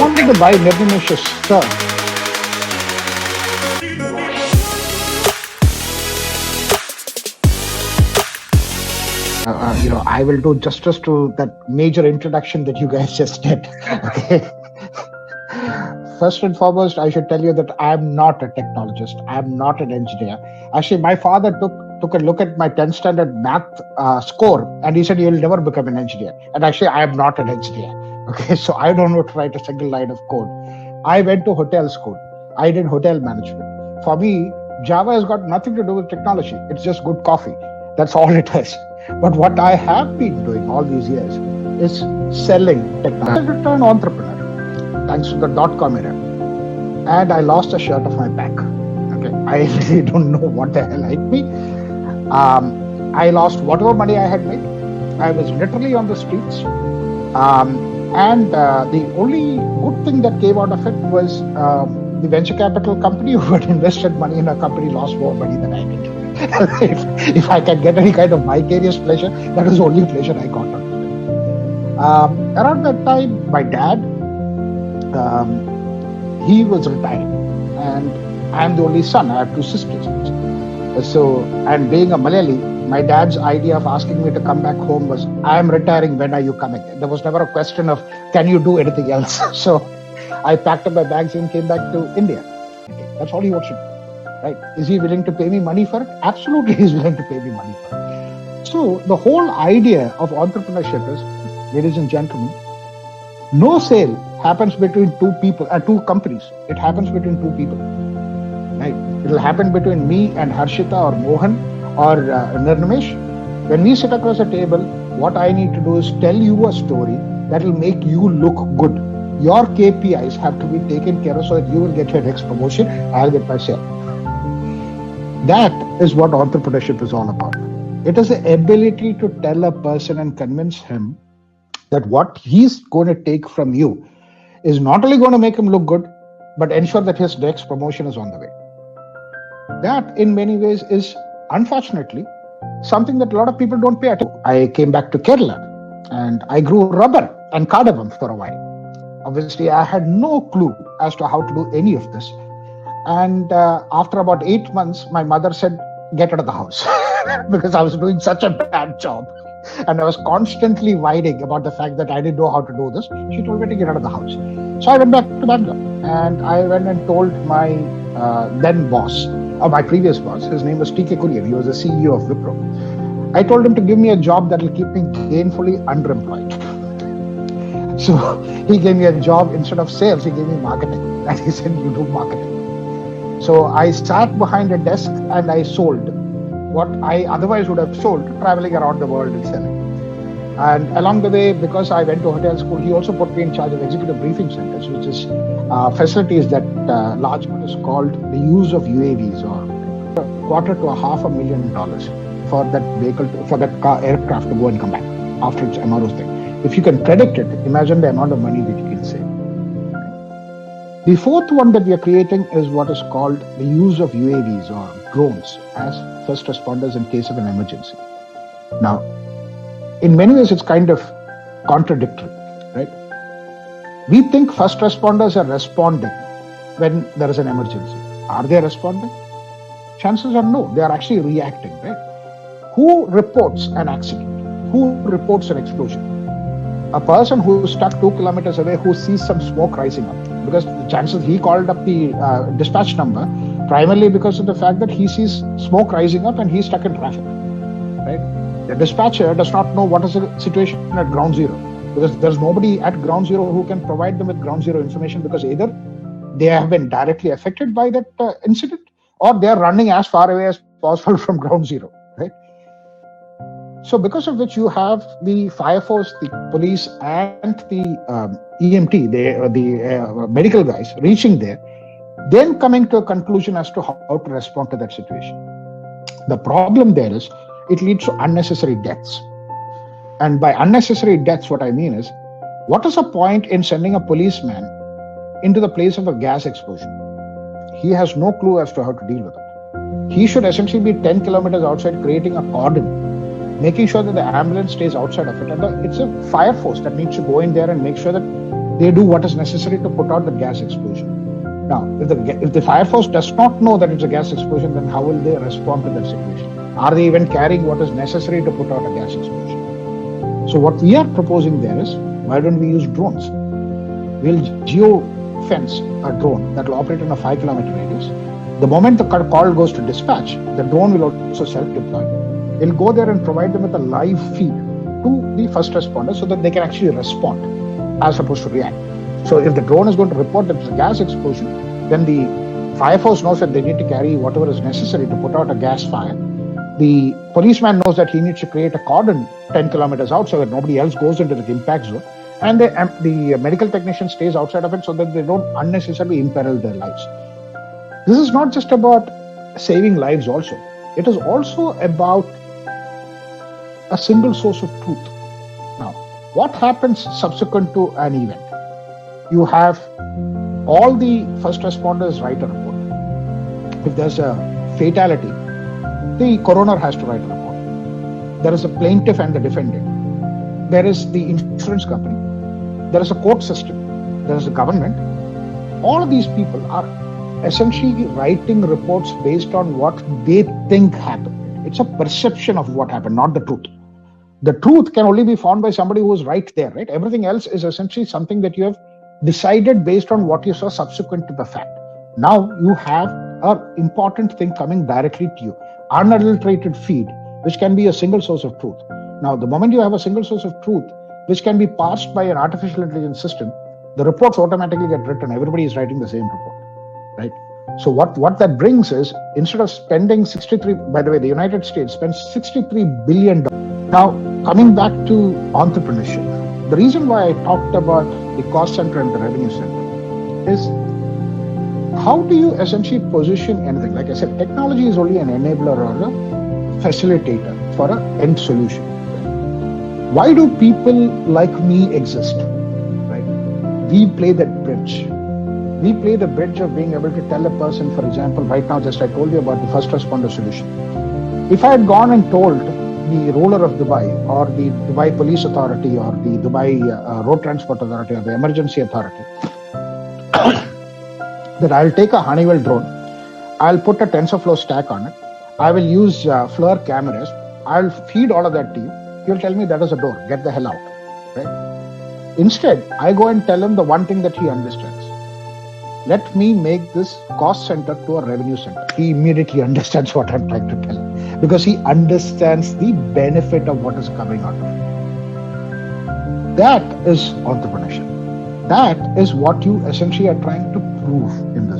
wanted to buy Nirnamesh's stuff. I will do justice to that major introduction that you guys just did. Okay. First and foremost, I should tell you that I'm not a technologist. I'm not an engineer. Actually, my father took a look at my 10th standard math score and he said, "You'll never become an engineer." And actually, I am not an engineer. Okay, so I don't know to write a single line of code. I went to hotel school. I did hotel management. For me, Java has got nothing to do with technology. It's just good coffee. That's all it is. But what I have been doing all these years is selling technology. I'm an entrepreneur, thanks to the .com era. And I lost a shirt off my back. Okay, I really don't know what the hell hit me. I lost whatever money I had made. I was literally on the streets. And the only good thing that came out of it was the venture capital company who had invested money in a company lost more money than I did. if I can get any kind of vicarious pleasure, that was the only pleasure I got out of it. Around that time, my dad, he was retiring, and I'm the only son. I have two sisters. So, and being a Malayali, my dad's idea of asking me to come back home was, "I am retiring, when are you coming?" There was never a question of, "Can you do anything else?" So I packed up my bags and came back to India. Okay, that's all he wants to do. Right? Is he willing to pay me money for it? Absolutely, he's willing to pay me money for it. So the whole idea of entrepreneurship is, ladies and gentlemen, no sale happens between two people, two companies. It happens between two people. Right? It will happen between me and Harshita or Mohan or Nirnamesh. When we sit across a table, what I need to do is tell you a story that will make you look good. Your KPIs have to be taken care of so that you will get your next promotion. I'll get my sale. That is what entrepreneurship is all about. It is the ability to tell a person and convince him that what he's going to take from you is not only going to make him look good, but ensure that his next promotion is on the way. That, in many ways, is unfortunately something that a lot of people don't pay attention to. I came back to Kerala and I grew rubber and cardamom for a while. Obviously, I had no clue as to how to do any of this. And after about 8 months, my mother said, "Get out of the house," because I was doing such a bad job. And I was constantly whining about the fact that I didn't know how to do this. She told me to get out of the house. So I went back to Bangalore and I went and told my then boss, or my previous boss, his name was T.K. Kurian. He was the CEO of Wipro. I told him to give me a job that will keep me gainfully underemployed. So he gave me a job instead of sales, he gave me marketing. And he said, "You do marketing." So I sat behind a desk and I sold what I otherwise would have sold, traveling around the world and selling. And along the way, because I went to hotel school, he also put me in charge of executive briefing centers, which is facilities that large part is called the use of UAVs, or $250,000 for that vehicle, for that aircraft to go and come back after its MRO thing. If you can predict it, imagine the amount of money that you can save. The fourth one that we are creating is what is called the use of UAVs or drones as first responders in case of an emergency. Now, in many ways, it's kind of contradictory, right? We think first responders are responding when there is an emergency. Are they responding? Chances are no, they are actually reacting, right? Who reports an accident? Who reports an explosion? A person who is stuck 2 kilometers away who sees some smoke rising up. Because the chances he called up the dispatch number primarily because of the fact that he sees smoke rising up and he's stuck in traffic, right? The dispatcher does not know what is the situation at ground zero because there's nobody at ground zero who can provide them with ground zero information because either they have been directly affected by that incident or they are running as far away as possible from ground zero, right? So because of which you have the fire force, the police and the EMT, the medical guys reaching there, then coming to a conclusion as to how to respond to that situation. The problem there is it leads to unnecessary deaths. And by unnecessary deaths, what I mean is, what is the point in sending a policeman into the place of a gas explosion? He has no clue as to how to deal with it. He should essentially be 10 kilometers outside creating a cordon, making sure that the ambulance stays outside of it. And it's a fire force that needs to go in there and make sure that They do what is necessary to put out the gas explosion. Now, if the fire force does not know that it's a gas explosion, then how will they respond to that situation? Are they even carrying what is necessary to put out a gas explosion? So what we are proposing there is, why don't we use drones? We'll geo-fence a drone that will operate in a 5-kilometer radius. The moment the call goes to dispatch, the drone will also self-deploy. It'll go there and provide them with a live feed to the first responders so that they can actually respond as opposed to react. So if the drone is going to report that it's a gas explosion, then the fire force knows that they need to carry whatever is necessary to put out a gas fire. The policeman knows that he needs to create a cordon 10 kilometers out so that nobody else goes into the impact zone. And the medical technician stays outside of it so that they don't unnecessarily imperil their lives. This is not just about saving lives also. It is also about a single source of truth. Now, what happens subsequent to an event? You have all the first responders write a report. If there's a fatality, the coroner has to write a report. There is a plaintiff and the defendant. There is the insurance company. There is a court system. There is a government. All of these people are essentially writing reports based on what they think happened. It's a perception of what happened, not the truth. The truth can only be found by somebody who is right there, right? Everything else is essentially something that you have decided based on what you saw subsequent to the fact. Now you have an important thing coming directly to you, unadulterated feed, which can be a single source of truth. Now, the moment you have a single source of truth, which can be parsed by an artificial intelligence system, the reports automatically get written. Everybody is writing the same report, right? So what that brings is, instead of spending 63, by the way, the United States spends $63 billion. Now, coming back to entrepreneurship, the reason why I talked about the cost center and the revenue center is, how do you essentially position anything? Like I said, technology is only an enabler or a facilitator for an end solution. Right? Why do people like me exist? Right? We play that bridge. We play the bridge of being able to tell a person, for example, right now, just I told you about the first responder solution. If I had gone and told the ruler of Dubai or the Dubai Police Authority or the Dubai Road Transport Authority or the Emergency Authority that I'll take a Honeywell drone, I'll put a TensorFlow stack on it, I will use FLIR cameras, I'll feed all of that to you, you'll tell me that is a door, get the hell out, right? Instead, I go and tell him the one thing that he understands. Let me make this cost center to a revenue center. He immediately understands what I'm trying to tell him because he understands the benefit of what is coming out of it. That is entrepreneurship. That is what you essentially are trying to prove in this.